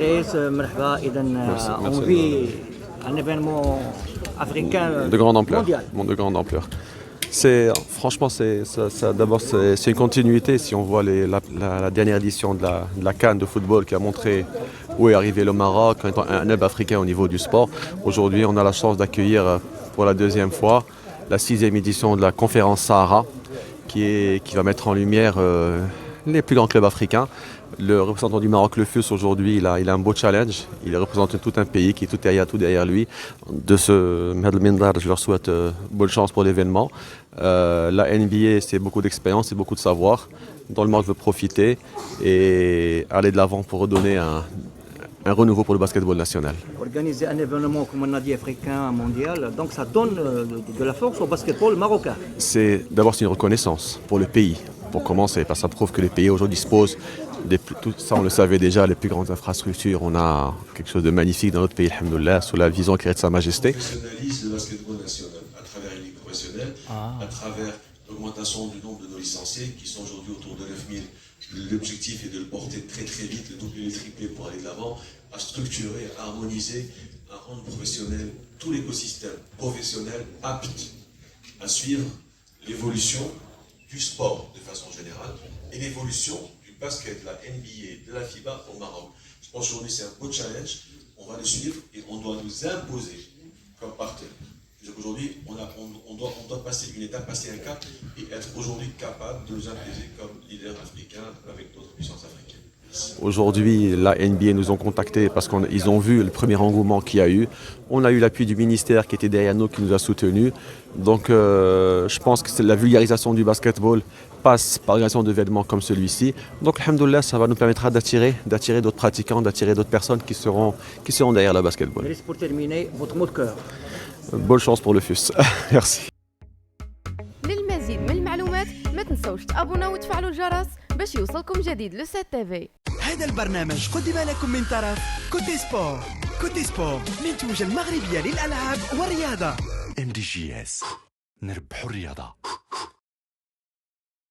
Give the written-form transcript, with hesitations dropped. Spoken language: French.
Idriss, مرحبا. إذا on vit un événement africain de grande ampleur, mondial. de grande ampleur. Franchement, d'abord, c'est une continuité. Si on voit la dernière édition de la CAN de football qui a montré où est arrivé le Maroc en étant un hub africain au niveau du sport. Aujourd'hui, on a la chance d'accueillir pour la deuxième fois la 6e édition de la conférence Sahara qui va mettre en lumière les plus grands clubs africains. Le représentant du Maroc, le FUS, aujourd'hui, il a un beau challenge. Il représente tout un pays qui est tout derrière lui. De ce Medal, je leur souhaite bonne chance pour l'événement. La NBA, c'est beaucoup d'expérience, c'est beaucoup de savoir dont le Maroc veut profiter et aller de l'avant pour redonner un renouveau pour le basketball national. Organiser un événement, comme on a dit, africain, mondial, donc ça donne de la force au basketball marocain. D'abord, c'est une reconnaissance pour le pays, pour commencer, parce que ça prouve que le pays aujourd'hui dispose, tout ça on le savait déjà, les plus grandes infrastructures. On a quelque chose de magnifique dans notre pays, alhamdoulilah, sous la vision qui est de Sa Majesté. Professionnalise le basketball national à travers une ligue professionnelle, à travers l'augmentation du nombre de nos licenciés qui sont aujourd'hui autour de 9000. L'objectif est de le porter très vite, le doubler, le tripler pour aller de l'avant, à structurer, à harmoniser, à rendre professionnel tout l'écosystème professionnel apte à suivre l'évolution du sport de façon générale et l'évolution du basket, de la NBA, de la FIBA au Maroc. Je pense qu'aujourd'hui c'est un beau challenge, on va le suivre et on doit nous imposer comme partenaire. Aujourd'hui, on doit passer une étape, passer un cap et être aujourd'hui capable de nous imposer comme leader africain avec d'autres puissances africaines. Aujourd'hui, la NBA nous ont contactés parce qu'ils ont vu le premier engouement qu'il y a eu. On a eu l'appui du ministère qui était derrière nous, qui nous a soutenus. Donc je pense que la vulgarisation du basketball passe par l'organisation d'événements comme celui-ci. Donc alhamdoulilah, ça va nous permettre d'attirer d'autres pratiquants, d'attirer d'autres personnes qui seront derrière le basketball. Idriss, pour terminer, votre mot de cœur. Bonne chance pour le FUS. Merci. للمزيد من المعلومات ما تنسوش تابوناو وتفعلوا الجرس باش يوصلكم جديد لو 7 تي. هذا البرنامج قدم لكم من طرف كوتي سبور. كوتي سبور منتوج المغربية للألعاب والرياضة. MDGS نربحوا الرياضة.